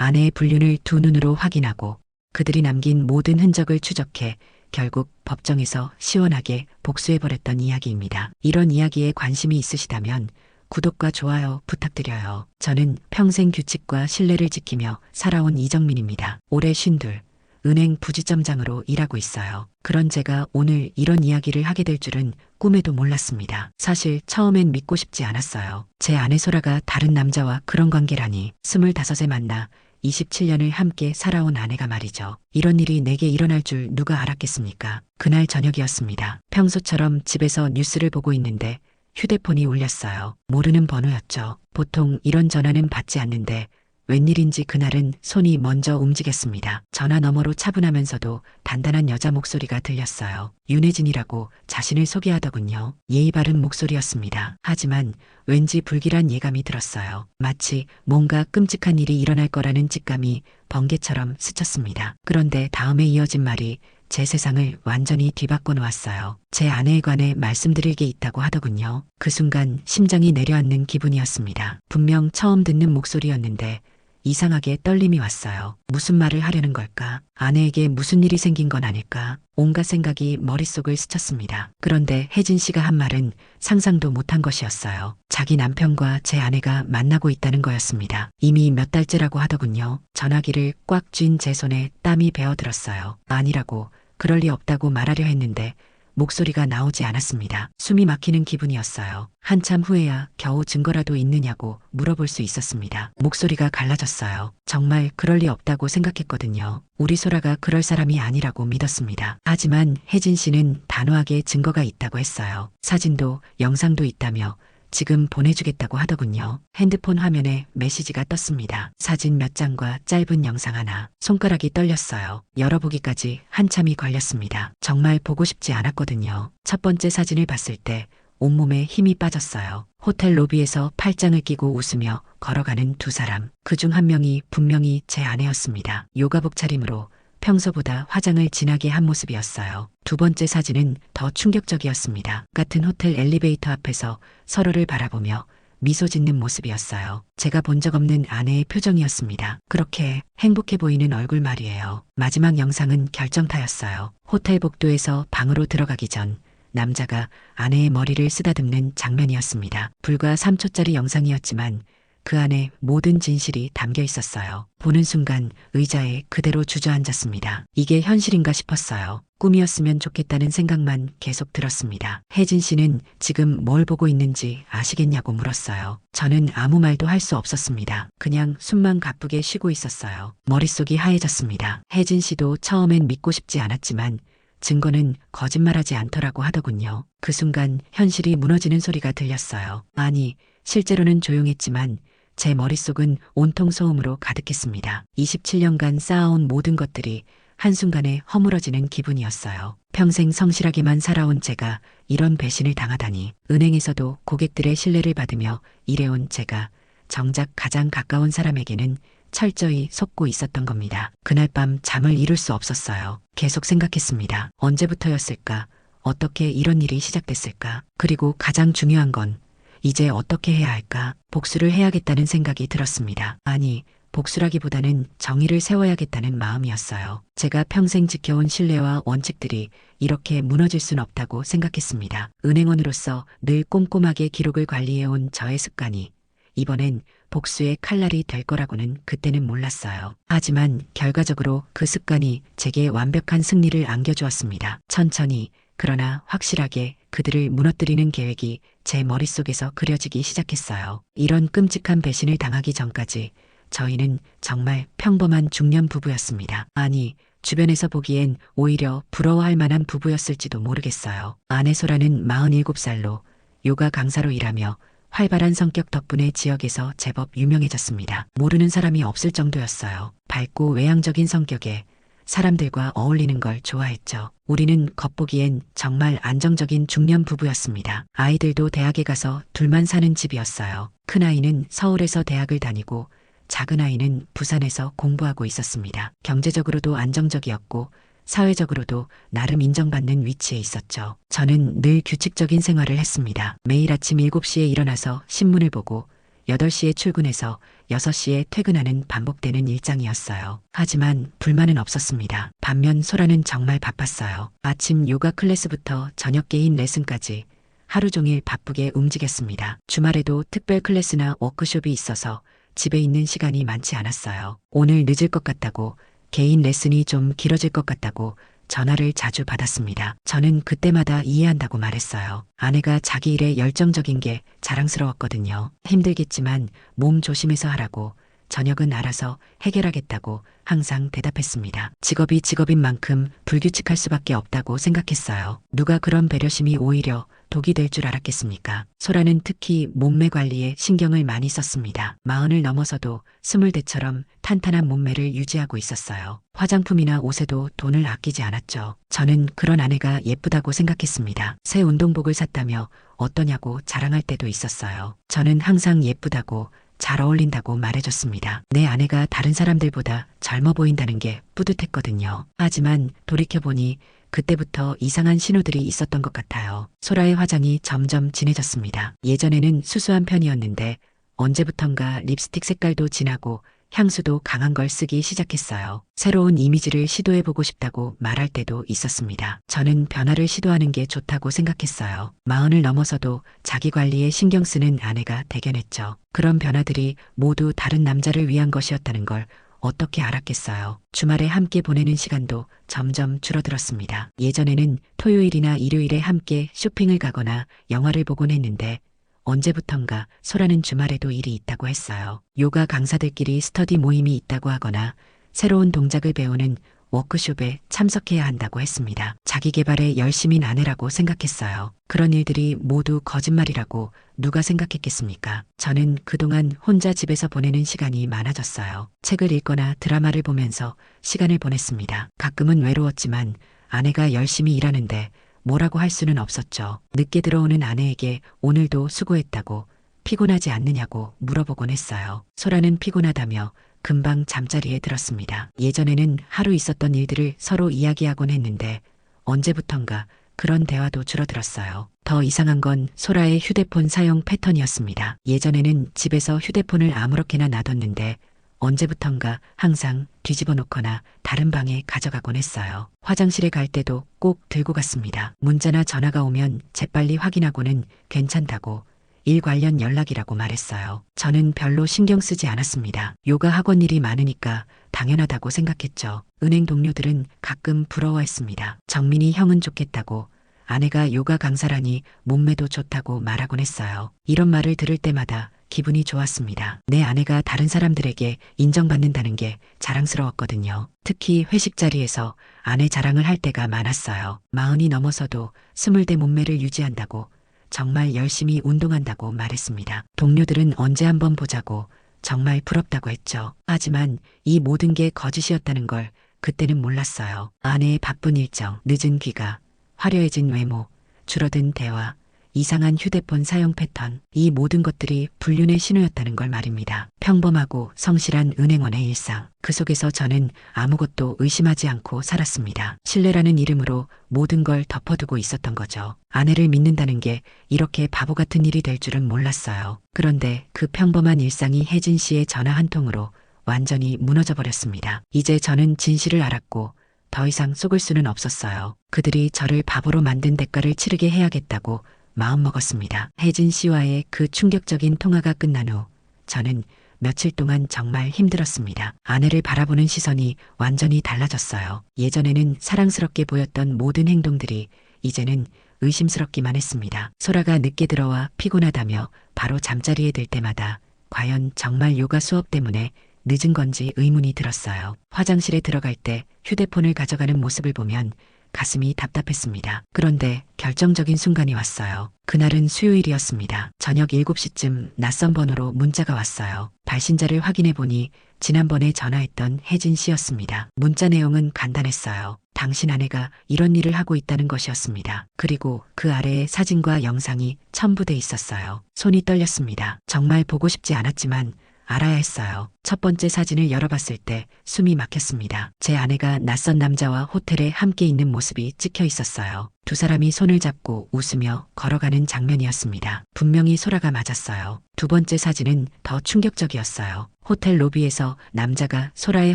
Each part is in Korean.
아내의 불륜을 두 눈으로 확인하고 그들이 남긴 모든 흔적을 추적해 결국 법정에서 시원하게 복수해버렸던 이야기입니다. 이런 이야기에 관심이 있으시다면 구독과 좋아요 부탁드려요. 저는 평생 규칙과 신뢰를 지키며 살아온 이정민입니다. 올해 52, 은행 부지점장으로 일하고 있어요. 그런 제가 오늘 이런 이야기를 하게 될 줄은 꿈에도 몰랐습니다. 사실 처음엔 믿고 싶지 않았어요. 제 아내 소라가 다른 남자와 그런 관계라니. 25에 만나 27년을 함께 살아온 아내가 말이죠. 이런 일이 내게 일어날 줄 누가 알았겠습니까? 그날 저녁이었습니다. 평소처럼 집에서 뉴스를 보고 있는데 휴대폰이 울렸어요. 모르는 번호였죠. 보통 이런 전화는 받지 않는데 웬일인지 그날은 손이 먼저 움직였습니다. 전화 너머로 차분하면서도 단단한 여자 목소리가 들렸어요. 윤혜진이라고 자신을 소개하더군요. 예의 바른 목소리였습니다. 하지만 왠지 불길한 예감이 들었어요. 마치 뭔가 끔찍한 일이 일어날 거라는 직감이 번개처럼 스쳤습니다. 그런데 다음에 이어진 말이 제 세상을 완전히 뒤바꿔 놓았어요. 제 아내에 관해 말씀드릴 게 있다고 하더군요. 그 순간 심장이 내려앉는 기분이었습니다. 분명 처음 듣는 목소리였는데 이상하게 떨림이 왔어요. 무슨 말을 하려는 걸까? 아내에게 무슨 일이 생긴 건 아닐까? 온갖 생각이 머릿속을 스쳤습니다. 그런데 혜진 씨가 한 말은 상상도 못한 것이었어요. 자기 남편과 제 아내가 만나고 있다는 거였습니다. 이미 몇 달째라고 하더군요. 전화기를 꽉 쥔 제 손에 땀이 베어들었어요. 아니라고, 그럴 리 없다고 말하려 했는데 목소리가 나오지 않았습니다. 숨이 막히는 기분이었어요. 한참 후에야 겨우 증거라도 있느냐고 물어볼 수 있었습니다. 목소리가 갈라졌어요. 정말 그럴 리 없다고 생각했거든요. 우리 소라가 그럴 사람이 아니라고 믿었습니다. 하지만 혜진 씨는 단호하게 증거가 있다고 했어요. 사진도 영상도 있다며 지금 보내주겠다고 하더군요. 핸드폰 화면에 메시지가 떴습니다. 사진 몇 장과 짧은 영상 하나. 손가락이 떨렸어요. 열어보기까지 한참이 걸렸습니다. 정말 보고 싶지 않았거든요. 첫 번째 사진을 봤을 때 온몸에 힘이 빠졌어요. 호텔 로비에서 팔짱을 끼고 웃으며 걸어가는 두 사람. 그중 한 명이 분명히 제 아내였습니다. 요가복 차림으로 평소보다 화장을 진하게 한 모습이었어요. 두 번째 사진은 더 충격적이었습니다. 같은 호텔 엘리베이터 앞에서 서로를 바라보며 미소 짓는 모습이었어요. 제가 본 적 없는 아내의 표정이었습니다. 그렇게 행복해 보이는 얼굴 말이에요. 마지막 영상은 결정타였어요. 호텔 복도에서 방으로 들어가기 전 남자가 아내의 머리를 쓰다듬는 장면이었습니다. 불과 3초짜리 영상이었지만 그 안에 모든 진실이 담겨 있었어요. 보는 순간 의자에 그대로 주저앉았습니다. 이게 현실인가 싶었어요. 꿈이었으면 좋겠다는 생각만 계속 들었습니다. 혜진 씨는 지금 뭘 보고 있는지 아시겠냐고 물었어요. 저는 아무 말도 할 수 없었습니다. 그냥 숨만 가쁘게 쉬고 있었어요. 머릿속이 하얘졌습니다. 혜진 씨도 처음엔 믿고 싶지 않았지만 증거는 거짓말하지 않더라고 하더군요. 그 순간 현실이 무너지는 소리가 들렸어요. 아니, 실제로는 조용했지만 제 머릿속은 온통 소음으로 가득했습니다. 27년간 쌓아온 모든 것들이 한순간에 허물어지는 기분이었어요. 평생 성실하게만 살아온 제가 이런 배신을 당하다니. 은행에서도 고객들의 신뢰를 받으며 일해온 제가 정작 가장 가까운 사람에게는 철저히 속고 있었던 겁니다. 그날 밤 잠을 이룰 수 없었어요. 계속 생각했습니다. 언제부터였을까? 어떻게 이런 일이 시작됐을까? 그리고 가장 중요한 건 이제 어떻게 해야 할까? 복수를 해야겠다는 생각이 들었습니다. 아니, 복수라기보다는 정의를 세워야겠다는 마음이었어요. 제가 평생 지켜온 신뢰와 원칙들이 이렇게 무너질 순 없다고 생각했습니다. 은행원으로서 늘 꼼꼼하게 기록을 관리해온 저의 습관이 이번엔 복수의 칼날이 될 거라고는 그때는 몰랐어요. 하지만 결과적으로 그 습관이 제게 완벽한 승리를 안겨주었습니다. 천천히 그러나 확실하게 그들을 무너뜨리는 계획이 제 머릿속에서 그려지기 시작했어요. 이런 끔찍한 배신을 당하기 전까지 저희는 정말 평범한 중년 부부였습니다. 아니, 주변에서 보기엔 오히려 부러워할 만한 부부였을지도 모르겠어요. 아내 소라는 47살로 요가 강사로 일하며 활발한 성격 덕분에 지역에서 제법 유명해졌습니다. 모르는 사람이 없을 정도였어요. 밝고 외향적인 성격에 사람들과 어울리는 걸 좋아했죠. 우리는 겉보기엔 정말 안정적인 중년 부부였습니다. 아이들도 대학에 가서 둘만 사는 집이었어요. 큰아이는 서울에서 대학을 다니고 작은아이는 부산에서 공부하고 있었습니다. 경제적으로도 안정적이었고 사회적으로도 나름 인정받는 위치에 있었죠. 저는 늘 규칙적인 생활을 했습니다. 매일 아침 7시에 일어나서 신문을 보고 8시에 출근해서 6시에 퇴근하는 반복되는 일상이었어요. 하지만 불만은 없었습니다. 반면 소라는 정말 바빴어요. 아침 요가 클래스부터 저녁 개인 레슨까지 하루 종일 바쁘게 움직였습니다. 주말에도 특별 클래스나 워크숍이 있어서 집에 있는 시간이 많지 않았어요. 오늘 늦을 것 같다고, 개인 레슨이 좀 길어질 것 같다고 전화를 자주 받았습니다. 저는 그때마다 이해한다고 말했어요. 아내가 자기 일에 열정적인 게 자랑스러웠거든요. 힘들겠지만 몸 조심해서 하라고, 저녁은 알아서 해결하겠다고 항상 대답했습니다. 직업이 직업인 만큼 불규칙할 수밖에 없다고 생각했어요. 누가 그런 배려심이 오히려 독이 될 줄 알았겠습니까? 소라는 특히 몸매 관리에 신경을 많이 썼습니다. 40을 넘어서도 20대처럼 탄탄한 몸매를 유지하고 있었어요. 화장품이나 옷에도 돈을 아끼지 않았죠. 저는 그런 아내가 예쁘다고 생각했습니다. 새 운동복을 샀다며 어떠냐고 자랑할 때도 있었어요. 저는 항상 예쁘다고, 잘 어울린다고 말해줬습니다. 내 아내가 다른 사람들보다 젊어 보인다는 게 뿌듯했거든요. 하지만 돌이켜보니 그때부터 이상한 신호들이 있었던 것 같아요. 소라의 화장이 점점 진해졌습니다. 예전에는 수수한 편이었는데 언제부턴가 립스틱 색깔도 진하고 향수도 강한 걸 쓰기 시작했어요. 새로운 이미지를 시도해보고 싶다고 말할 때도 있었습니다. 저는 변화를 시도하는 게 좋다고 생각했어요. 40을 넘어서도 자기 관리에 신경 쓰는 아내가 대견했죠. 그런 변화들이 모두 다른 남자를 위한 것이었다는 걸 어떻게 알았겠어요. 주말에 함께 보내는 시간도 점점 줄어들었습니다. 예전에는 토요일이나 일요일에 함께 쇼핑을 가거나 영화를 보곤 했는데 언제부턴가 소라는 주말에도 일이 있다고 했어요. 요가 강사들끼리 스터디 모임이 있다고 하거나 새로운 동작을 배우는 워크숍에 참석해야 한다고 했습니다. 자기 개발에 열심인 아내라고 생각했어요. 그런 일들이 모두 거짓말이라고 누가 생각했겠습니까? 저는 그동안 혼자 집에서 보내는 시간이 많아졌어요. 책을 읽거나 드라마를 보면서 시간을 보냈습니다. 가끔은 외로웠지만 아내가 열심히 일하는데 뭐라고 할 수는 없었죠. 늦게 들어오는 아내에게 오늘도 수고했다고, 피곤하지 않느냐고 물어보곤 했어요. 소라는 피곤하다며 금방 잠자리에 들었습니다. 예전에는 하루 있었던 일들을 서로 이야기하곤 했는데 언제부턴가 그런 대화도 줄어들었어요. 더 이상한 건 소라의 휴대폰 사용 패턴이었습니다. 예전에는 집에서 휴대폰을 아무렇게나 놔뒀는데 언제부턴가 항상 뒤집어 놓거나 다른 방에 가져가곤 했어요. 화장실에 갈 때도 꼭 들고 갔습니다. 문자나 전화가 오면 재빨리 확인하고는 괜찮다고, 일 관련 연락이라고 말했어요. 저는 별로 신경 쓰지 않았습니다. 요가 학원 일이 많으니까 당연하다고 생각했죠. 은행 동료들은 가끔 부러워했습니다. 정민이 형은 좋겠다고, 아내가 요가 강사라니 몸매도 좋다고 말하곤 했어요. 이런 말을 들을 때마다 기분이 좋았습니다. 내 아내가 다른 사람들에게 인정받는다는 게 자랑스러웠거든요. 특히 회식 자리에서 아내 자랑을 할 때가 많았어요. 40이 넘어서도 20대 몸매를 유지한다고, 정말 열심히 운동한다고 말했습니다. 동료들은 언제 한번 보자고, 정말 부럽다고 했죠. 하지만 이 모든 게 거짓이었다는 걸 그때는 몰랐어요. 아내의 바쁜 일정, 늦은 귀가, 화려해진 외모, 줄어든 대화, 이상한 휴대폰 사용 패턴, 이 모든 것들이 불륜의 신호였다는 걸 말입니다. 평범하고 성실한 은행원의 일상. 그 속에서 저는 아무것도 의심하지 않고 살았습니다. 신뢰라는 이름으로 모든 걸 덮어두고 있었던 거죠. 아내를 믿는다는 게 이렇게 바보 같은 일이 될 줄은 몰랐어요. 그런데 그 평범한 일상이 혜진 씨의 전화 한 통으로 완전히 무너져 버렸습니다. 이제 저는 진실을 알았고 더 이상 속을 수는 없었어요. 그들이 저를 바보로 만든 대가를 치르게 해야겠다고 마음먹었습니다. 혜진 씨와의 그 충격적인 통화가 끝난 후 저는 며칠 동안 정말 힘들었습니다. 아내를 바라보는 시선이 완전히 달라졌어요. 예전에는 사랑스럽게 보였던 모든 행동들이 이제는 의심스럽기만 했습니다. 소라가 늦게 들어와 피곤하다며 바로 잠자리에 들 때마다 과연 정말 요가 수업 때문에 늦은 건지 의문이 들었어요. 화장실에 들어갈 때 휴대폰을 가져가는 모습을 보면 가슴이 답답했습니다. 그런데 결정적인 순간이 왔어요. 그날은 수요일이었습니다. 저녁 7시쯤 낯선 번호로 문자가 왔어요. 발신자를 확인해 보니 지난번에 전화했던 혜진 씨였습니다. 문자 내용은 간단했어요. 당신 아내가 이런 일을 하고 있다는 것이었습니다. 그리고 그 아래에 사진과 영상이 첨부돼 있었어요. 손이 떨렸습니다. 정말 보고 싶지 않았지만 알아야 했어요. 첫 번째 사진을 열어봤을 때 숨이 막혔습니다. 제 아내가 낯선 남자와 호텔에 함께 있는 모습이 찍혀 있었어요. 두 사람이 손을 잡고 웃으며 걸어가는 장면이었습니다. 분명히 소라가 맞았어요. 두 번째 사진은 더 충격적이었어요. 호텔 로비에서 남자가 소라의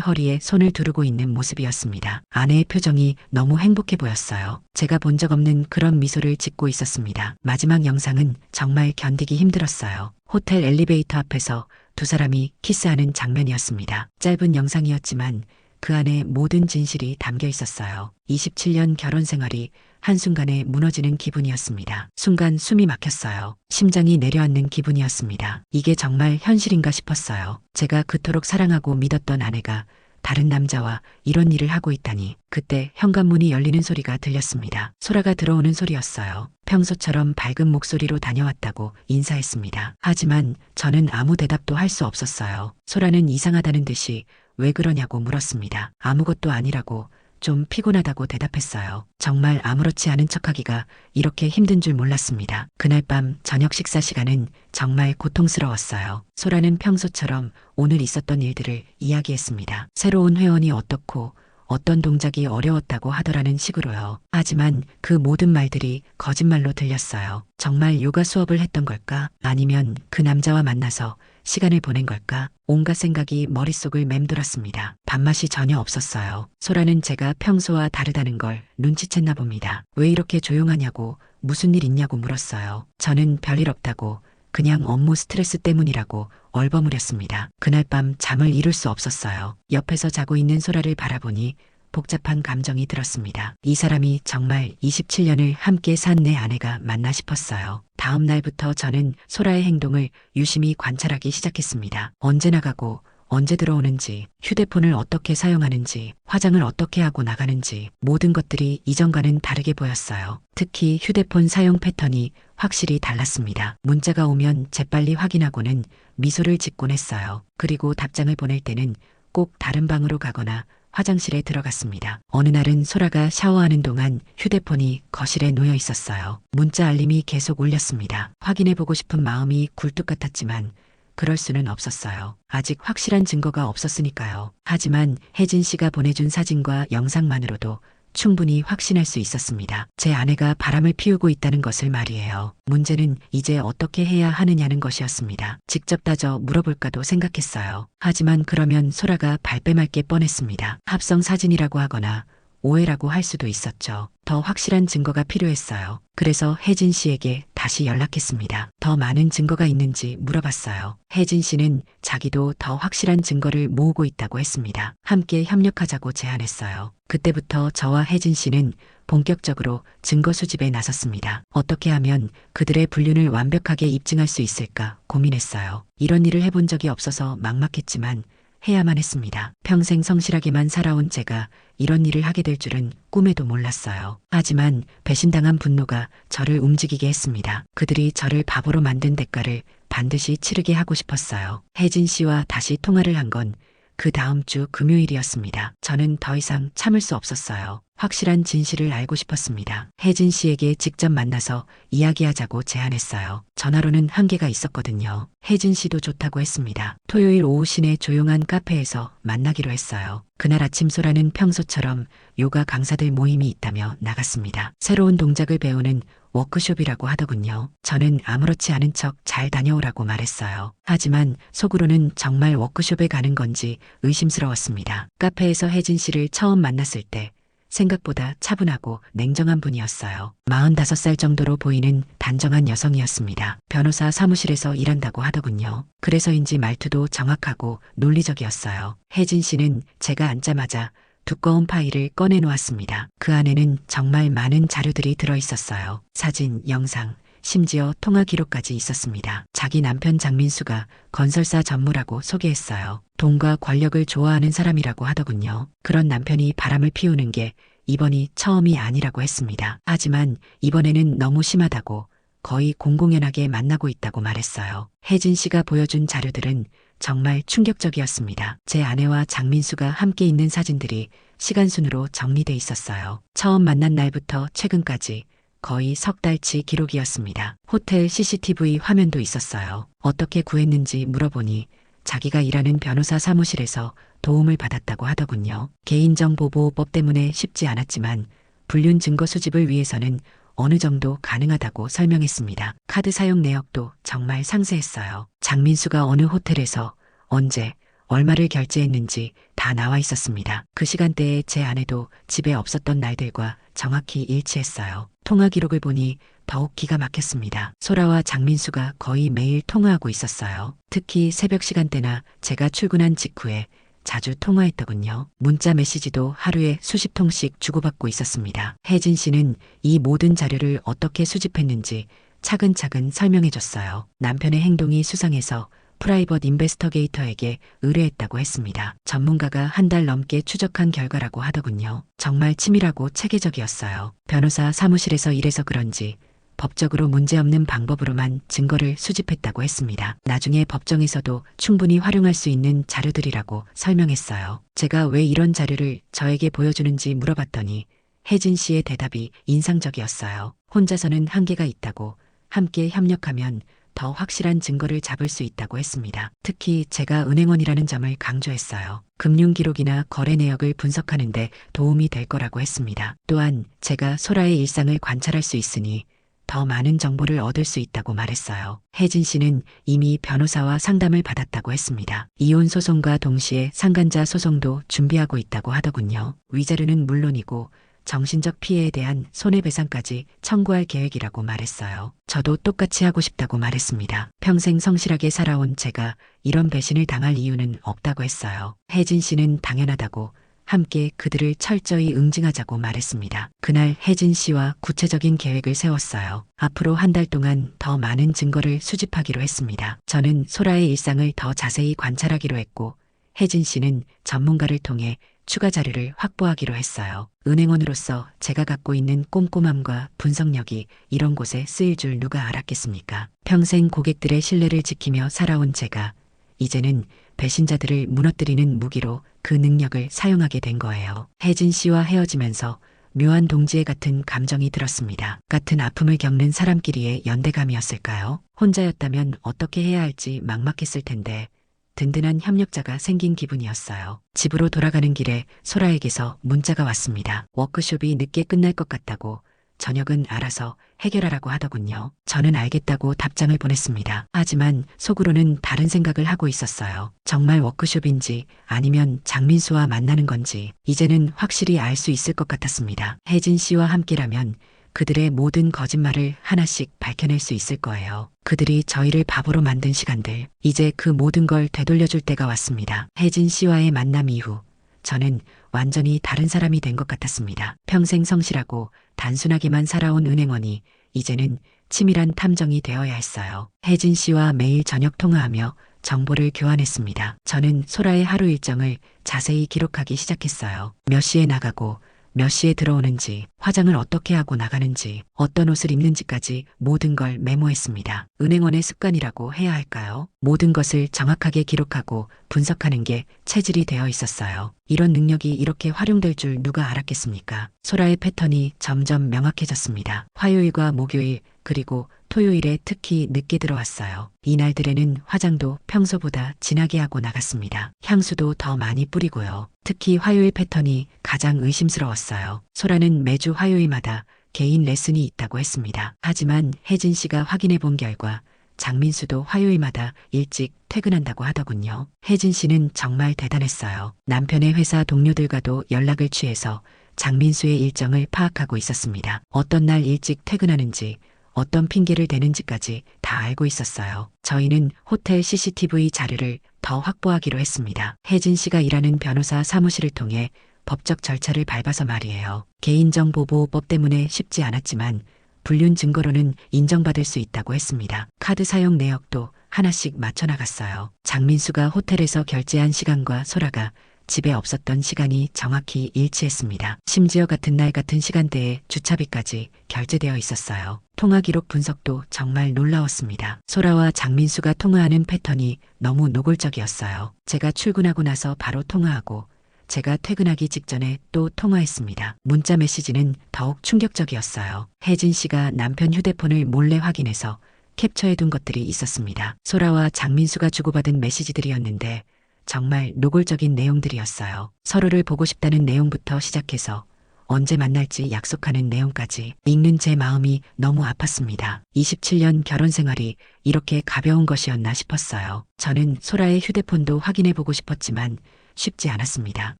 허리에 손을 두르고 있는 모습이었습니다. 아내의 표정이 너무 행복해 보였어요. 제가 본 적 없는 그런 미소를 짓고 있었습니다. 마지막 영상은 정말 견디기 힘들었어요. 호텔 엘리베이터 앞에서 두 사람이 키스하는 장면이었습니다. 짧은 영상이었지만 그 안에 모든 진실이 담겨 있었어요. 27년 결혼 생활이 한순간에 무너지는 기분이었습니다. 순간 숨이 막혔어요. 심장이 내려앉는 기분이었습니다. 이게 정말 현실인가 싶었어요. 제가 그토록 사랑하고 믿었던 아내가 다른 남자와 이런 일을 하고 있다니. 그때 현관문이 열리는 소리가 들렸습니다. 소라가 들어오는 소리였어요. 평소처럼 밝은 목소리로 다녀왔다고 인사했습니다. 하지만 저는 아무 대답도 할 수 없었어요. 소라는 이상하다는 듯이 왜 그러냐고 물었습니다. 아무것도 아니라고 좀 피곤하다고 대답했어요. 정말 아무렇지 않은 척하기가 이렇게 힘든 줄 몰랐습니다. 그날 밤 저녁 식사 시간은 정말 고통스러웠어요. 소라는 평소처럼 오늘 있었던 일들을 이야기했습니다. 새로운 회원이 어떻고 어떤 동작이 어려웠다고 하더라는 식으로요. 하지만 그 모든 말들이 거짓말로 들렸어요. 정말 요가 수업을 했던 걸까? 아니면 그 남자와 만나서 시간을 보낸 걸까? 온갖 생각이 머릿속을 맴돌았습니다. 밥맛이 전혀 없었어요. 소라는 제가 평소와 다르다는 걸 눈치챘나 봅니다. 왜 이렇게 조용하냐고, 무슨 일 있냐고 물었어요. 저는 별일 없다고, 그냥 업무 스트레스 때문이라고 얼버무렸습니다. 그날 밤 잠을 이룰 수 없었어요. 옆에서 자고 있는 소라를 바라보니 복잡한 감정이 들었습니다. 이 사람이 정말 27년을 함께 산 내 아내가 맞나 싶었어요. 다음 날부터 저는 소라의 행동을 유심히 관찰하기 시작했습니다. 언제 나가고 언제 들어오는지, 휴대폰을 어떻게 사용하는지, 화장을 어떻게 하고 나가는지 모든 것들이 이전과는 다르게 보였어요. 특히 휴대폰 사용 패턴이 확실히 달랐습니다. 문자가 오면 재빨리 확인하고는 미소를 짓곤 했어요. 그리고 답장을 보낼 때는 꼭 다른 방으로 가거나 화장실에 들어갔습니다. 어느 날은 소라가 샤워하는 동안 휴대폰이 거실에 놓여 있었어요. 문자 알림이 계속 울렸습니다. 확인해보고 싶은 마음이 굴뚝 같았지만 그럴 수는 없었어요. 아직 확실한 증거가 없었으니까요. 하지만 혜진 씨가 보내준 사진과 영상만으로도 충분히 확신할 수 있었습니다. 제 아내가 바람을 피우고 있다는 것을 말이에요. 문제는 이제 어떻게 해야 하느냐는 것이었습니다. 직접 따져 물어볼까도 생각했어요. 하지만 그러면 소라가 발뺌할 게 뻔했습니다. 합성 사진이라고 하거나 오해라고 할 수도 있었죠. 더 확실한 증거가 필요했어요. 그래서 혜진 씨에게 다시 연락했습니다. 더 많은 증거가 있는지 물어봤어요. 혜진 씨는 자기도 더 확실한 증거를 모으고 있다고 했습니다. 함께 협력하자고 제안했어요. 그때부터 저와 혜진 씨는 본격적으로 증거 수집에 나섰습니다. 어떻게 하면 그들의 불륜을 완벽하게 입증할 수 있을까 고민했어요. 이런 일을 해본 적이 없어서 막막했지만 해야만 했습니다. 평생 성실하게만 살아온 제가 이런 일을 하게 될 줄은 꿈에도 몰랐어요. 하지만 배신당한 분노가 저를 움직이게 했습니다. 그들이 저를 바보로 만든 대가를 반드시 치르게 하고 싶었어요. 혜진 씨와 다시 통화를 한 건 그 다음 주 금요일이었습니다. 저는 더 이상 참을 수 없었어요. 확실한 진실을 알고 싶었습니다. 혜진 씨에게 직접 만나서 이야기하자고 제안했어요. 전화로는 한계가 있었거든요. 혜진 씨도 좋다고 했습니다. 토요일 오후 시내 조용한 카페에서 만나기로 했어요. 그날 아침 소라는 평소처럼 요가 강사들 모임이 있다며 나갔습니다. 새로운 동작을 배우는 워크숍이라고 하더군요. 저는 아무렇지 않은 척 잘 다녀오라고 말했어요. 하지만 속으로는 정말 워크숍에 가는 건지 의심스러웠습니다. 카페에서 혜진 씨를 처음 만났을 때 생각보다 차분하고 냉정한 분이었어요. 45살 정도로 보이는 단정한 여성이었습니다. 변호사 사무실에서 일한다고 하더군요. 그래서인지 말투도 정확하고 논리적이었어요. 혜진 씨는 제가 앉자마자 두꺼운 파일을 꺼내놓았습니다. 그 안에는 정말 많은 자료들이 들어있었어요. 사진, 영상, 심지어 통화 기록까지 있었습니다. 자기 남편 장민수가 건설사 전무라고 소개했어요. 돈과 권력을 좋아하는 사람이라고 하더군요. 그런 남편이 바람을 피우는 게 이번이 처음이 아니라고 했습니다. 하지만 이번에는 너무 심하다고 거의 공공연하게 만나고 있다고 말했어요. 혜진 씨가 보여준 자료들은 정말 충격적이었습니다. 제 아내와 장민수가 함께 있는 사진들이 시간순으로 정리돼 있었어요. 처음 만난 날부터 최근까지 거의 석 달치 기록이었습니다. 호텔 CCTV 화면도 있었어요. 어떻게 구했는지 물어보니 자기가 일하는 변호사 사무실에서 도움을 받았다고 하더군요. 개인정보보호법 때문에 쉽지 않았지만 불륜 증거 수집을 위해서는 어느 정도 가능하다고 설명했습니다. 카드 사용 내역도 정말 상세했어요. 장민수가 어느 호텔에서 언제 얼마를 결제했는지 다 나와 있었습니다. 그 시간대에 제 아내도 집에 없었던 날들과 정확히 일치했어요. 통화 기록을 보니 더욱 기가 막혔습니다. 소라와 장민수가 거의 매일 통화하고 있었어요. 특히 새벽 시간대나 제가 출근한 직후에 자주 통화했더군요. 문자 메시지도 하루에 수십 통씩 주고받고 있었습니다. 혜진 씨는 이 모든 자료를 어떻게 수집했는지 차근차근 설명해줬어요. 남편의 행동이 수상해서 프라이벗 인베스터게이터에게 의뢰했다고 했습니다. 전문가가 한 달 넘게 추적한 결과라고 하더군요. 정말 치밀하고 체계적이었어요. 변호사 사무실에서 일해서 그런지 법적으로 문제없는 방법으로만 증거를 수집했다고 했습니다. 나중에 법정에서도 충분히 활용할 수 있는 자료들이라고 설명했어요. 제가 왜 이런 자료를 저에게 보여주는지 물어봤더니 혜진 씨의 대답이 인상적이었어요. 혼자서는 한계가 있다고, 함께 협력하면 더 확실한 증거를 잡을 수 있다고 했습니다. 특히 제가 은행원이라는 점을 강조했어요. 금융 기록이나 거래 내역을 분석하는데 도움이 될 거라고 했습니다. 또한 제가 소라의 일상을 관찰할 수 있으니 더 많은 정보를 얻을 수 있다고 말했어요. 혜진 씨는 이미 변호사와 상담을 받았다고 했습니다. 이혼 소송과 동시에 상간자 소송도 준비하고 있다고 하더군요. 위자료는 물론이고 정신적 피해에 대한 손해배상까지 청구할 계획이라고 말했어요. 저도 똑같이 하고 싶다고 말했습니다. 평생 성실하게 살아온 제가 이런 배신을 당할 이유는 없다고 했어요. 혜진 씨는 당연하다고, 함께 그들을 철저히 응징하자고 말했습니다. 그날 혜진 씨와 구체적인 계획을 세웠어요. 앞으로 한 달 동안 더 많은 증거를 수집하기로 했습니다. 저는 소라의 일상을 더 자세히 관찰하기로 했고, 혜진 씨는 전문가를 통해 추가 자료를 확보하기로 했어요. 은행원으로서 제가 갖고 있는 꼼꼼함과 분석력이 이런 곳에 쓰일 줄 누가 알았겠습니까? 평생 고객들의 신뢰를 지키며 살아온 제가 이제는 배신자들을 무너뜨리는 무기로 그 능력을 사용하게 된 거예요. 혜진 씨와 헤어지면서 묘한 동지애 같은 감정이 들었습니다. 같은 아픔을 겪는 사람끼리의 연대감이었을까요? 혼자였다면 어떻게 해야 할지 막막했을 텐데 든든한 협력자가 생긴 기분이었어요. 집으로 돌아가는 길에 소라에게서 문자가 왔습니다. 워크숍이 늦게 끝날 것 같다고, 저녁은 알아서 해결하라고 하더군요. 저는 알겠다고 답장을 보냈습니다. 하지만 속으로는 다른 생각을 하고 있었어요. 정말 워크숍인지 아니면 장민수와 만나는 건지 이제는 확실히 알 수 있을 것 같았습니다. 혜진 씨와 함께라면 그들의 모든 거짓말을 하나씩 밝혀낼 수 있을 거예요. 그들이 저희를 바보로 만든 시간들, 이제 그 모든 걸 되돌려줄 때가 왔습니다. 혜진 씨와의 만남 이후 저는 완전히 다른 사람이 된 것 같았습니다. 평생 성실하고 단순하게만 살아온 은행원이 이제는 치밀한 탐정이 되어야 했어요. 혜진 씨와 매일 저녁 통화하며 정보를 교환했습니다. 저는 소라의 하루 일정을 자세히 기록하기 시작했어요. 몇 시에 나가고 몇 시에 들어오는지, 화장을 어떻게 하고 나가는지, 어떤 옷을 입는지까지 모든 걸 메모했습니다. 은행원의 습관이라고 해야 할까요? 모든 것을 정확하게 기록하고 분석하는 게 체질이 되어 있었어요. 이런 능력이 이렇게 활용될 줄 누가 알았겠습니까? 소라의 패턴이 점점 명확해졌습니다. 화요일과 목요일, 그리고 토요일에 특히 늦게 들어왔어요. 이날들에는 화장도 평소보다 진하게 하고 나갔습니다. 향수도 더 많이 뿌리고요. 특히 화요일 패턴이 가장 의심스러웠어요. 소라는 매주 화요일마다 개인 레슨이 있다고 했습니다. 하지만 혜진 씨가 확인해 본 결과 장민수도 화요일마다 일찍 퇴근한다고 하더군요. 혜진 씨는 정말 대단했어요. 남편의 회사 동료들과도 연락을 취해서 장민수의 일정을 파악하고 있었습니다. 어떤 날 일찍 퇴근하는지, 어떤 핑계를 대는지까지 다 알고 있었어요. 저희는 호텔 CCTV 자료를 더 확보하기로 했습니다. 혜진 씨가 일하는 변호사 사무실을 통해 법적 절차를 밟아서 말이에요. 개인정보보호법 때문에 쉽지 않았지만 불륜 증거로는 인정받을 수 있다고 했습니다. 카드 사용 내역도 하나씩 맞춰나갔어요. 장민수가 호텔에서 결제한 시간과 소라가 집에 없었던 시간이 정확히 일치했습니다. 심지어 같은 날 같은 시간대에 주차비까지 결제되어 있었어요. 통화 기록 분석도 정말 놀라웠습니다. 소라와 장민수가 통화하는 패턴이 너무 노골적이었어요. 제가 출근하고 나서 바로 통화하고 제가 퇴근하기 직전에 또 통화했습니다. 문자 메시지는 더욱 충격적이었어요. 혜진 씨가 남편 휴대폰을 몰래 확인해서 캡처해둔 것들이 있었습니다. 소라와 장민수가 주고받은 메시지들이었는데 정말 노골적인 내용들이었어요. 서로를 보고 싶다는 내용부터 시작해서 언제 만날지 약속하는 내용까지 읽는 제 마음이 너무 아팠습니다. 27년 결혼 생활이 이렇게 가벼운 것이었나 싶었어요. 저는 소라의 휴대폰도 확인해보고 싶었지만 쉽지 않았습니다.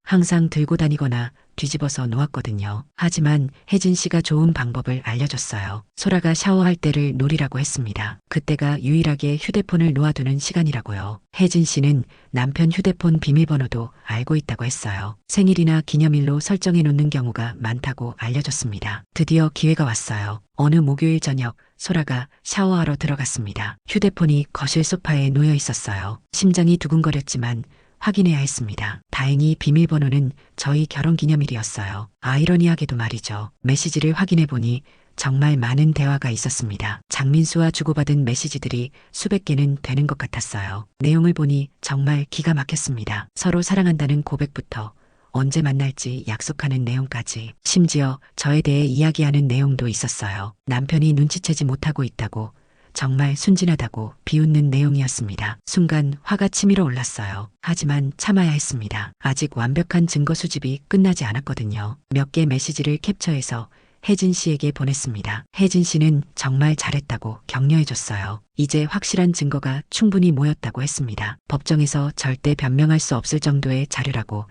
항상 들고 다니거나 뒤집어서 놓았거든요. 하지만 혜진 씨가 좋은 방법을 알려줬어요. 소라가 샤워할 때를 노리라고 했습니다. 그때가 유일하게 휴대폰을 놓아두는 시간이라고요. 혜진 씨는 남편 휴대폰 비밀번호도 알고 있다고 했어요. 생일이나 기념일로 설정해 놓는 경우가 많다고 알려줬습니다. 드디어 기회가 왔어요. 어느 목요일 저녁 소라가 샤워하러 들어갔습니다. 휴대폰이 거실 소파에 놓여 있었어요. 심장이 두근거렸지만 확인해야 했습니다. 다행히 비밀번호는 저희 결혼기념일이었어요. 아이러니하게도 말이죠. 메시지를 확인해보니 정말 많은 대화가 있었습니다. 장민수와 주고받은 메시지들이 수백 개는 되는 것 같았어요. 내용을 보니 정말 기가 막혔습니다. 서로 사랑한다는 고백부터 언제 만날지 약속하는 내용까지, 심지어 저에 대해 이야기하는 내용도 있었어요. 남편이 눈치채지 못하고 있다고, 정말 순진하다고 비웃는 내용이었습니다. 순간 화가 치밀어 올랐어요. 하지만 참아야 했습니다. 아직 완벽한 증거 수집이 끝나지 않았거든요. 몇 개 메시지를 캡처해서 혜진 씨에게 보냈습니다. 혜진 씨는 정말 잘했다고 격려해줬어요. 이제 확실한 증거가 충분히 모였다고 했습니다. 법정에서 절대 변명할 수 없을 정도의 자료라고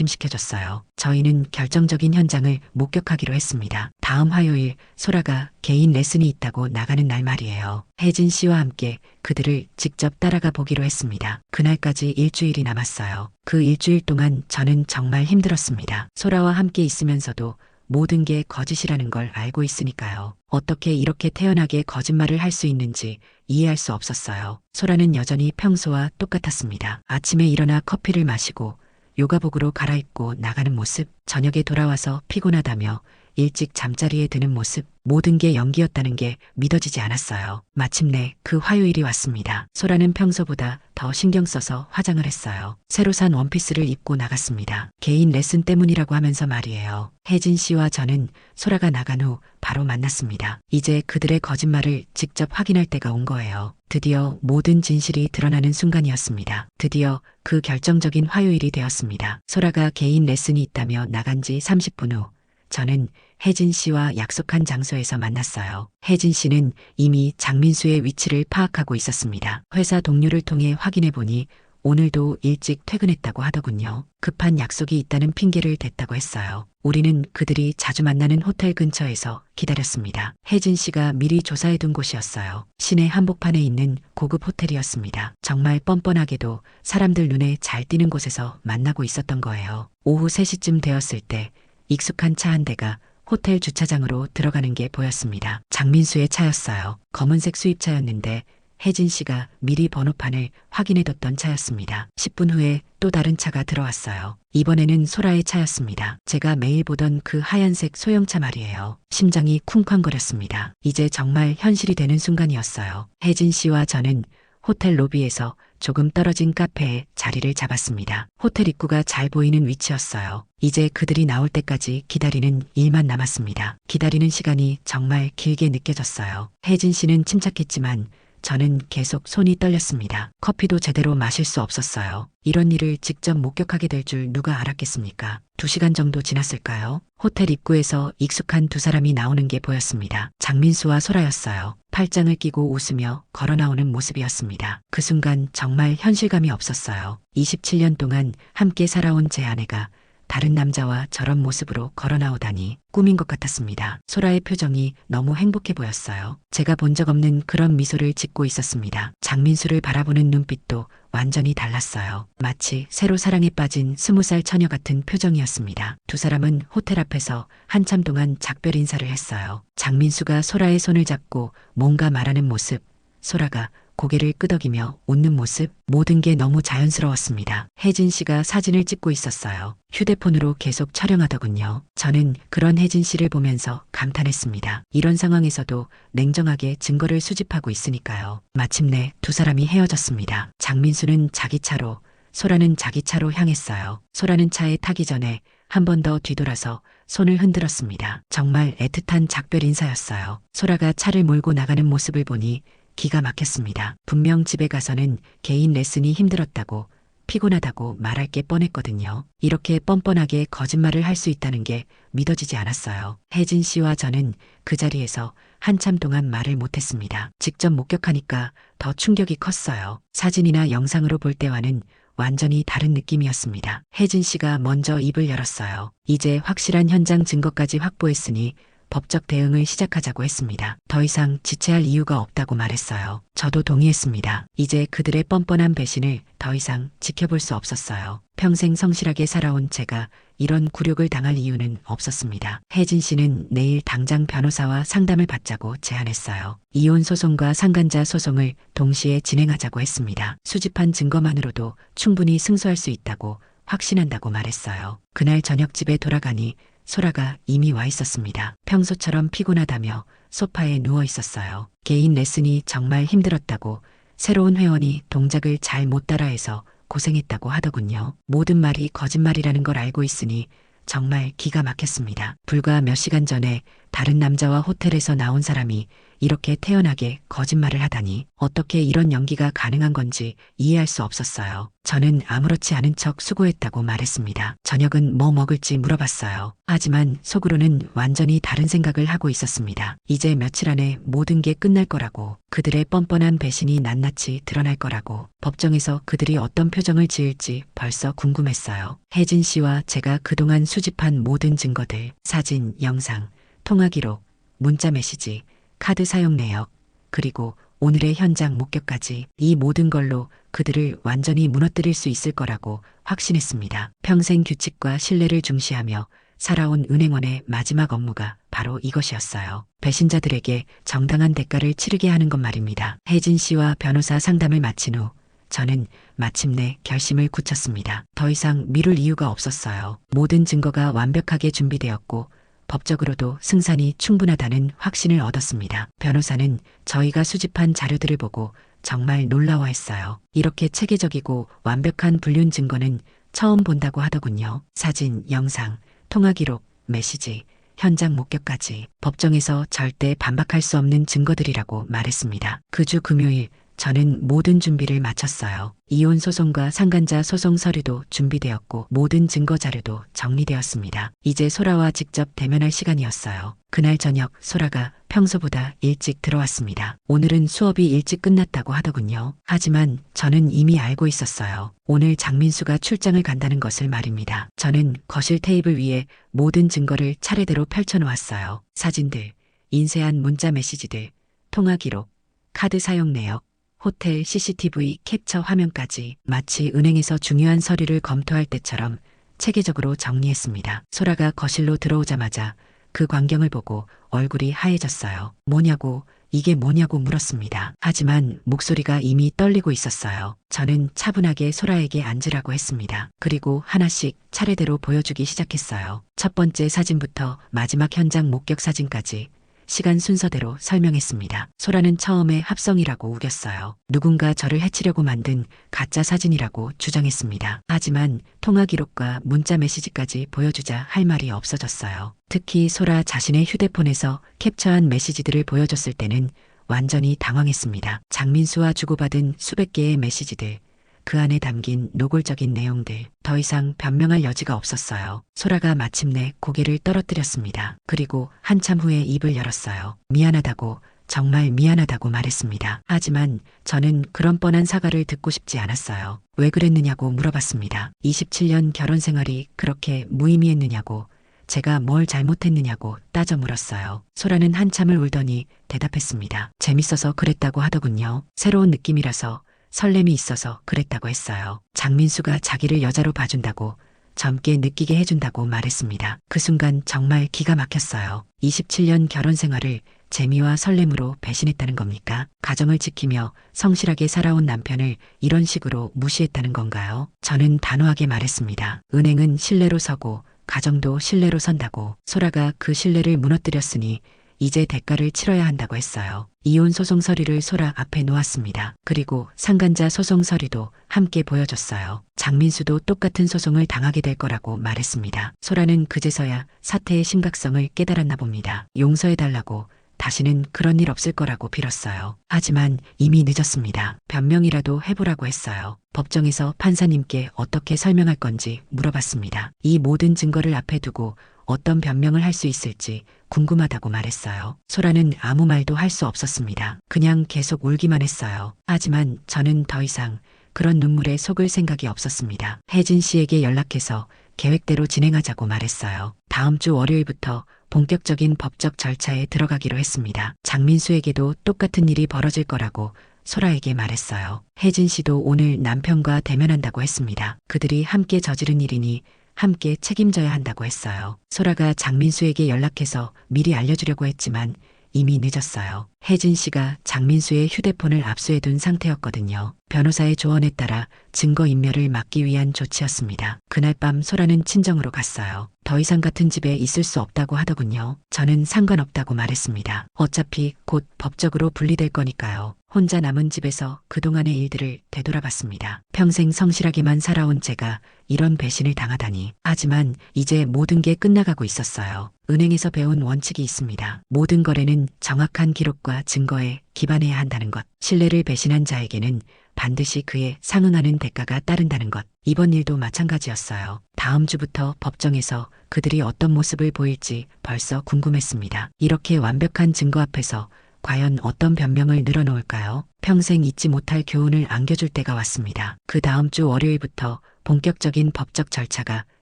안심시켜줬어요. 저희는 결정적인 현장을 목격하기로 했습니다. 다음 화요일 소라가 개인 레슨이 있다고 나가는 날 말이에요. 혜진 씨와 함께 그들을 직접 따라가 보기로 했습니다. 그날까지 일주일이 남았어요. 그 일주일 동안 저는 정말 힘들었습니다. 소라와 함께 있으면서도 모든 게 거짓이라는 걸 알고 있으니까요. 어떻게 이렇게 태연하게 거짓말을 할 수 있는지 이해할 수 없었어요. 소라는 여전히 평소와 똑같았습니다. 아침에 일어나 커피를 마시고 요가복으로 갈아입고 나가는 모습, 저녁에 돌아와서 피곤하다며 일찍 잠자리에 드는 모습, 모든 게 연기였다는 게 믿어지지 않았어요. 마침내 그 화요일이 왔습니다. 소라는 평소보다 더 신경 써서 화장을 했어요. 새로 산 원피스를 입고 나갔습니다. 개인 레슨 때문이라고 하면서 말이에요. 혜진 씨와 저는 소라가 나간 후 바로 만났습니다. 이제 그들의 거짓말을 직접 확인할 때가 온 거예요. 드디어 모든 진실이 드러나는 순간이었습니다. 드디어 그 결정적인 화요일이 되었습니다. 소라가 개인 레슨이 있다며 나간 지 30분 후 저는 혜진 씨와 약속한 장소에서 만났어요. 혜진 씨는 이미 장민수의 위치를 파악하고 있었습니다. 회사 동료를 통해 확인해 보니 오늘도 일찍 퇴근했다고 하더군요. 급한 약속이 있다는 핑계를 댔다고 했어요. 우리는 그들이 자주 만나는 호텔 근처에서 기다렸습니다. 혜진 씨가 미리 조사해둔 곳이었어요. 시내 한복판에 있는 고급 호텔이었습니다. 정말 뻔뻔하게도 사람들 눈에 잘 띄는 곳에서 만나고 있었던 거예요. 오후 3시쯤 되었을 때 익숙한 차 한 대가 호텔 주차장으로 들어가는 게 보였습니다. 장민수의 차였어요. 검은색 수입차였는데 혜진 씨가 미리 번호판을 확인해뒀던 차였습니다. 10분 후에 또 다른 차가 들어왔어요. 이번에는 소라의 차였습니다. 제가 매일 보던 그 하얀색 소형차 말이에요. 심장이 쿵쾅거렸습니다. 이제 정말 현실이 되는 순간이었어요. 혜진 씨와 저는 호텔 로비에서 조금 떨어진 카페에 자리를 잡았습니다. 호텔 입구가 잘 보이는 위치였어요. 이제 그들이 나올 때까지 기다리는 일만 남았습니다. 기다리는 시간이 정말 길게 느껴졌어요. 혜진 씨는 침착했지만 저는 계속 손이 떨렸습니다. 커피도 제대로 마실 수 없었어요. 이런 일을 직접 목격하게 될 줄 누가 알았겠습니까? 2시간 정도 지났을까요? 호텔 입구에서 익숙한 두 사람이 나오는 게 보였습니다. 장민수와 소라였어요. 팔짱을 끼고 웃으며 걸어 나오는 모습이었습니다. 그 순간 정말 현실감이 없었어요. 27년 동안 함께 살아온 제 아내가 다른 남자와 저런 모습으로 걸어 나오다니 꿈인 것 같았습니다. 소라의 표정이 너무 행복해 보였어요. 제가 본 적 없는 그런 미소를 짓고 있었습니다. 장민수를 바라보는 눈빛도 완전히 달랐어요. 마치 새로 사랑에 빠진 20살 처녀 같은 표정이었습니다. 두 사람은 호텔 앞에서 한참 동안 작별 인사를 했어요. 장민수가 소라의 손을 잡고 뭔가 말하는 모습, 소라가 고개를 끄덕이며 웃는 모습, 모든 게 너무 자연스러웠습니다. 혜진 씨가 사진을 찍고 있었어요. 휴대폰으로 계속 촬영하더군요. 저는 그런 혜진 씨를 보면서 감탄했습니다. 이런 상황에서도 냉정하게 증거를 수집하고 있으니까요. 마침내 두 사람이 헤어졌습니다. 장민수는 자기 차로, 소라는 자기 차로 향했어요. 소라는 차에 타기 전에 한 번 더 뒤돌아서 손을 흔들었습니다. 정말 애틋한 작별 인사였어요. 소라가 차를 몰고 나가는 모습을 보니 기가 막혔습니다. 분명 집에 가서는 개인 레슨이 힘들었다고, 피곤하다고 말할 게 뻔했거든요. 이렇게 뻔뻔하게 거짓말을 할 수 있다는 게 믿어지지 않았어요. 혜진 씨와 저는 그 자리에서 한참 동안 말을 못했습니다. 직접 목격하니까 더 충격이 컸어요. 사진이나 영상으로 볼 때와는 완전히 다른 느낌이었습니다. 혜진 씨가 먼저 입을 열었어요. 이제 확실한 현장 증거까지 확보했으니 법적 대응을 시작하자고 했습니다. 더 이상 지체할 이유가 없다고 말했어요. 저도 동의했습니다. 이제 그들의 뻔뻔한 배신을 더 이상 지켜볼 수 없었어요. 평생 성실하게 살아온 제가 이런 굴욕을 당할 이유는 없었습니다. 혜진 씨는 내일 당장 변호사와 상담을 받자고 제안했어요. 이혼 소송과 상간자 소송을 동시에 진행하자고 했습니다. 수집한 증거만으로도 충분히 승소할 수 있다고 확신한다고 말했어요. 그날 저녁 집에 돌아가니 소라가 이미 와 있었습니다. 평소처럼 피곤하다며 소파에 누워 있었어요. 개인 레슨이 정말 힘들었다고 새로운 회원이 동작을 잘 못 따라해서 고생했다고 하더군요. 모든 말이 거짓말이라는 걸 알고 있으니 정말 기가 막혔습니다. 불과 몇 시간 전에 다른 남자와 호텔에서 나온 사람이 이렇게 태연하게 거짓말을 하다니 어떻게 이런 연기가 가능한 건지 이해할 수 없었어요. 저는 아무렇지 않은 척 수고했다고 말했습니다. 저녁은 뭐 먹을지 물어봤어요. 하지만 속으로는 완전히 다른 생각을 하고 있었습니다. 이제 며칠 안에 모든 게 끝날 거라고, 그들의 뻔뻔한 배신이 낱낱이 드러날 거라고, 법정에서 그들이 어떤 표정을 지을지 벌써 궁금했어요. 혜진 씨와 제가 그동안 수집한 모든 증거들, 사진, 영상, 통화 기록, 문자 메시지, 카드 사용 내역, 그리고 오늘의 현장 목격까지 이 모든 걸로 그들을 완전히 무너뜨릴 수 있을 거라고 확신했습니다. 평생 규칙과 신뢰를 중시하며 살아온 은행원의 마지막 업무가 바로 이것이었어요. 배신자들에게 정당한 대가를 치르게 하는 것 말입니다. 혜진 씨와 변호사 상담을 마친 후 저는 마침내 결심을 굳혔습니다. 더 이상 미룰 이유가 없었어요. 모든 증거가 완벽하게 준비되었고 법적으로도 승산이 충분하다는 확신을 얻었습니다. 변호사는 저희가 수집한 자료들을 보고 정말 놀라워했어요. 이렇게 체계적이고 완벽한 불륜 증거는 처음 본다고 하더군요. 사진, 영상, 통화 기록, 메시지, 현장 목격까지 법정에서 절대 반박할 수 없는 증거들이라고 말했습니다. 그 주 금요일 저는 모든 준비를 마쳤어요. 이혼 소송과 상간자 소송 서류도 준비되었고 모든 증거 자료도 정리되었습니다. 이제 소라와 직접 대면할 시간이었어요. 그날 저녁 소라가 평소보다 일찍 들어왔습니다. 오늘은 수업이 일찍 끝났다고 하더군요. 하지만 저는 이미 알고 있었어요. 오늘 장민수가 출장을 간다는 것을 말입니다. 저는 거실 테이블 위에 모든 증거를 차례대로 펼쳐놓았어요. 사진들, 인쇄한 문자 메시지들, 통화 기록, 카드 사용 내역, 호텔 CCTV 캡처 화면까지 마치 은행에서 중요한 서류를 검토할 때처럼 체계적으로 정리했습니다. 소라가 거실로 들어오자마자 그 광경을 보고 얼굴이 하얘졌어요. 뭐냐고, 이게 뭐냐고 물었습니다. 하지만 목소리가 이미 떨리고 있었어요. 저는 차분하게 소라에게 앉으라고 했습니다. 그리고 하나씩 차례대로 보여주기 시작했어요. 첫 번째 사진부터 마지막 현장 목격 사진까지 시간 순서대로 설명했습니다. 소라는 처음에 합성이라고 우겼어요. 누군가 저를 해치려고 만든 가짜 사진이라고 주장했습니다. 하지만 통화 기록과 문자 메시지까지 보여주자 할 말이 없어졌어요. 특히 소라 자신의 휴대폰에서 캡처한 메시지들을 보여줬을 때는 완전히 당황했습니다. 장민수와 주고받은 수백 개의 메시지들, 그 안에 담긴 노골적인 내용들, 더 이상 변명할 여지가 없었어요. 소라가 마침내 고개를 떨어뜨렸습니다. 그리고 한참 후에 입을 열었어요. 미안하다고, 정말 미안하다고 말했습니다. 하지만 저는 그런 뻔한 사과를 듣고 싶지 않았어요. 왜 그랬느냐고 물어봤습니다. 27년 결혼 생활이 그렇게 무의미했느냐고, 제가 뭘 잘못했느냐고 따져 물었어요. 소라는 한참을 울더니 대답했습니다. 재밌어서 그랬다고 하더군요. 새로운 느낌이라서, 설렘이 있어서 그랬다고 했어요. 장민수가 자기를 여자로 봐준다고, 젊게 느끼게 해준다고 말했습니다. 그 순간 정말 기가 막혔어요. 27년 결혼 생활을 재미와 설렘으로 배신했다는 겁니까? 가정을 지키며 성실하게 살아온 남편을 이런 식으로 무시했다는 건가요? 저는 단호하게 말했습니다. 은행은 신뢰로 서고 가정도 신뢰로 선다고. 소라가 그 신뢰를 무너뜨렸으니 이제 대가를 치러야 한다고 했어요. 이혼 소송 서류를 소라 앞에 놓았습니다. 그리고 상간자 소송 서류도 함께 보여줬어요. 장민수도 똑같은 소송을 당하게 될 거라고 말했습니다. 소라는 그제서야 사태의 심각성을 깨달았나 봅니다. 용서해달라고 다시는 그런 일 없을 거라고 빌었어요. 하지만 이미 늦었습니다. 변명이라도 해보라고 했어요. 법정에서 판사님께 어떻게 설명할 건지 물어봤습니다. 이 모든 증거를 앞에 두고 어떤 변명을 할 수 있을지 궁금하다고 말했어요. 소라는 아무 말도 할 수 없었습니다. 그냥 계속 울기만 했어요. 하지만 저는 더 이상 그런 눈물에 속을 생각이 없었습니다. 혜진 씨에게 연락해서 계획대로 진행하자고 말했어요. 다음 주 월요일부터 본격적인 법적 절차에 들어가기로 했습니다. 장민수에게도 똑같은 일이 벌어질 거라고 소라에게 말했어요. 혜진 씨도 오늘 남편과 대면한다고 했습니다. 그들이 함께 저지른 일이니 함께 책임져야 한다고 했어요. 소라가 장민수에게 연락해서 미리 알려주려고 했지만 이미 늦었어요. 혜진 씨가 장민수의 휴대폰을 압수해둔 상태였거든요. 변호사의 조언에 따라 증거인멸을 막기 위한 조치였습니다. 그날 밤 소라는 친정으로 갔어요. 더 이상 같은 집에 있을 수 없다고 하더군요. 저는 상관없다고 말했습니다. 어차피 곧 법적으로 분리될 거니까요. 혼자 남은 집에서 그동안의 일들을 되돌아봤습니다. 평생 성실하게만 살아온 제가 이런 배신을 당하다니. 하지만 이제 모든 게 끝나가고 있었어요. 은행에서 배운 원칙이 있습니다. 모든 거래는 정확한 기록과 증거에 기반해야 한다는 것. 신뢰를 배신한 자에게는 반드시 그에 상응하는 대가가 따른다는 것. 이번 일도 마찬가지였어요. 다음 주부터 법정에서 그들이 어떤 모습을 보일지 벌써 궁금했습니다. 이렇게 완벽한 증거 앞에서 과연 어떤 변명을 늘어놓을까요? 평생 잊지 못할 교훈을 안겨줄 때가 왔습니다. 그 다음 주 월요일부터 본격적인 법적 절차가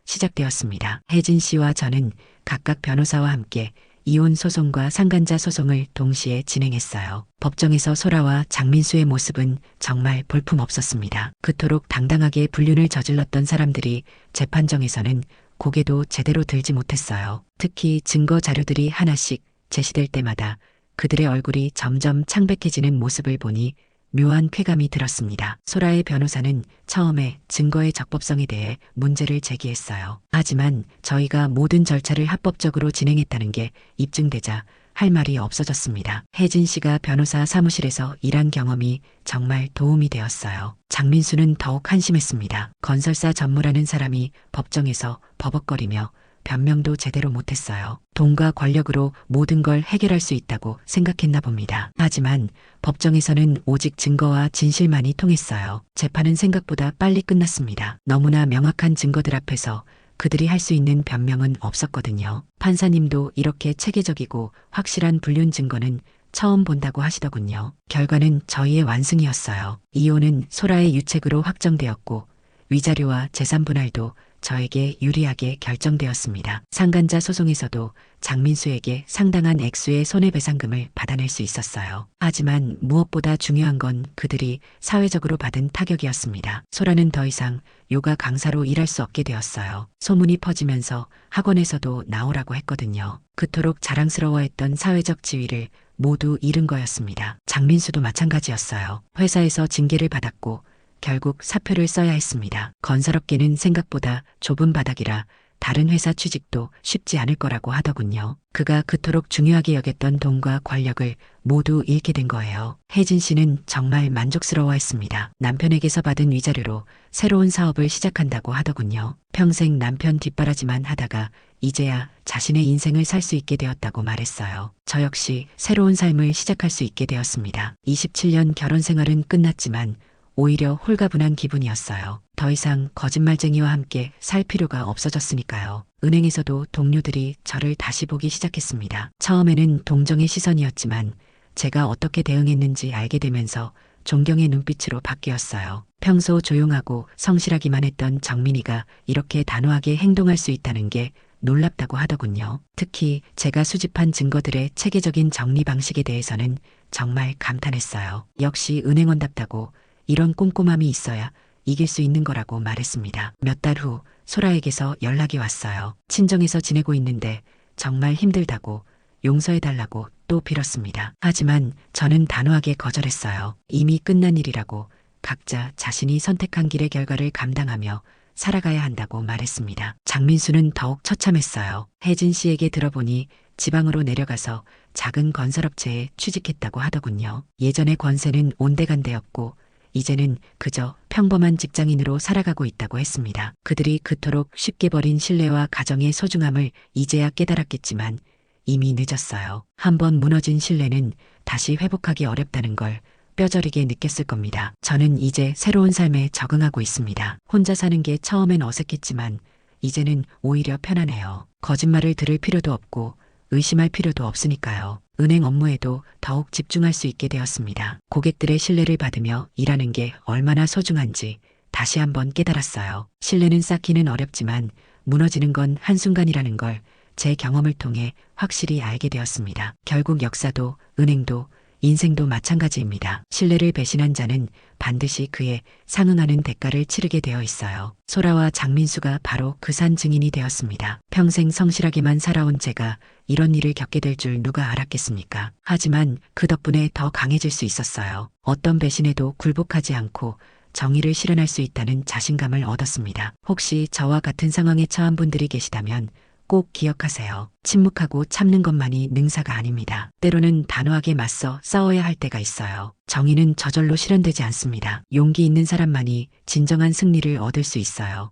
시작되었습니다. 혜진 씨와 저는 각각 변호사와 함께 이혼 소송과 상간자 소송을 동시에 진행했어요. 법정에서 소라와 장민수의 모습은 정말 볼품없었습니다. 그토록 당당하게 불륜을 저질렀던 사람들이 재판정에서는 고개도 제대로 들지 못했어요. 특히 증거 자료들이 하나씩 제시될 때마다 그들의 얼굴이 점점 창백해지는 모습을 보니 묘한 쾌감이 들었습니다. 소라의 변호사는 처음에 증거의 적법성에 대해 문제를 제기했어요. 하지만 저희가 모든 절차를 합법적으로 진행했다는 게 입증되자 할 말이 없어졌습니다. 혜진 씨가 변호사 사무실에서 일한 경험이 정말 도움이 되었어요. 장민수는 더욱 한심했습니다. 건설사 전무라는 사람이 법정에서 버벅거리며 변명도 제대로 못했어요. 돈과 권력으로 모든 걸 해결할 수 있다고 생각했나 봅니다. 하지만 법정에서는 오직 증거와 진실만이 통했어요. 재판은 생각보다 빨리 끝났습니다. 너무나 명확한 증거들 앞에서 그들이 할 수 있는 변명은 없었거든요. 판사님도 이렇게 체계적이고 확실한 불륜 증거는 처음 본다고 하시더군요. 결과는 저희의 완승이었어요. 이혼은 소라의 유책으로 확정되었고 위자료와 재산 분할도 저에게 유리하게 결정되었습니다. 상간자 소송에서도 장민수에게 상당한 액수의 손해배상금을 받아낼 수 있었어요. 하지만 무엇보다 중요한 건 그들이 사회적으로 받은 타격이었습니다. 소라는 더 이상 요가 강사로 일할 수 없게 되었어요. 소문이 퍼지면서 학원에서도 나오라고 했거든요. 그토록 자랑스러워했던 사회적 지위를 모두 잃은 거였습니다. 장민수도 마찬가지였어요. 회사에서 징계를 받았고 결국 사표를 써야 했습니다. 건설업계는 생각보다 좁은 바닥이라 다른 회사 취직도 쉽지 않을 거라고 하더군요. 그가 그토록 중요하게 여겼던 돈과 권력을 모두 잃게 된 거예요. 혜진 씨는 정말 만족스러워했습니다. 남편에게서 받은 위자료로 새로운 사업을 시작한다고 하더군요. 평생 남편 뒷바라지만 하다가 이제야 자신의 인생을 살 수 있게 되었다고 말했어요. 저 역시 새로운 삶을 시작할 수 있게 되었습니다. 27년 결혼 생활은 끝났지만 오히려 홀가분한 기분이었어요. 더 이상 거짓말쟁이와 함께 살 필요가 없어졌으니까요. 은행에서도 동료들이 저를 다시 보기 시작했습니다. 처음에는 동정의 시선이었지만 제가 어떻게 대응했는지 알게 되면서 존경의 눈빛으로 바뀌었어요. 평소 조용하고 성실하기만 했던 정민이가 이렇게 단호하게 행동할 수 있다는 게 놀랍다고 하더군요. 특히 제가 수집한 증거들의 체계적인 정리 방식에 대해서는 정말 감탄했어요. 역시 은행원답다고 이런 꼼꼼함이 있어야 이길 수 있는 거라고 말했습니다. 몇 달 후 소라에게서 연락이 왔어요. 친정에서 지내고 있는데 정말 힘들다고 용서해달라고 또 빌었습니다. 하지만 저는 단호하게 거절했어요. 이미 끝난 일이라고 각자 자신이 선택한 길의 결과를 감당하며 살아가야 한다고 말했습니다. 장민수는 더욱 처참했어요. 혜진 씨에게 들어보니 지방으로 내려가서 작은 건설업체에 취직했다고 하더군요. 예전의 권세는 온데간데였고 이제는 그저 평범한 직장인으로 살아가고 있다고 했습니다. 그들이 그토록 쉽게 버린 신뢰와 가정의 소중함을 이제야 깨달았겠지만 이미 늦었어요. 한번 무너진 신뢰는 다시 회복하기 어렵다는 걸 뼈저리게 느꼈을 겁니다. 저는 이제 새로운 삶에 적응하고 있습니다. 혼자 사는 게 처음엔 어색했지만 이제는 오히려 편안해요. 거짓말을 들을 필요도 없고 의심할 필요도 없으니까요. 은행 업무에도 더욱 집중할 수 있게 되었습니다. 고객들의 신뢰를 받으며 일하는 게 얼마나 소중한지 다시 한번 깨달았어요. 신뢰는 쌓기는 어렵지만 무너지는 건 한순간이라는 걸 제 경험을 통해 확실히 알게 되었습니다. 결국 역사도 은행도 인생도 마찬가지입니다. 신뢰를 배신한 자는 반드시 그에 상응하는 대가를 치르게 되어 있어요. 소라와 장민수가 바로 그 산 증인이 되었습니다. 평생 성실하게만 살아온 제가 이런 일을 겪게 될 줄 누가 알았겠습니까? 하지만 그 덕분에 더 강해질 수 있었어요. 어떤 배신에도 굴복하지 않고 정의를 실현할 수 있다는 자신감을 얻었습니다. 혹시 저와 같은 상황에 처한 분들이 계시다면 꼭 기억하세요. 침묵하고 참는 것만이 능사가 아닙니다. 때로는 단호하게 맞서 싸워야 할 때가 있어요. 정의는 저절로 실현되지 않습니다. 용기 있는 사람만이 진정한 승리를 얻을 수 있어요.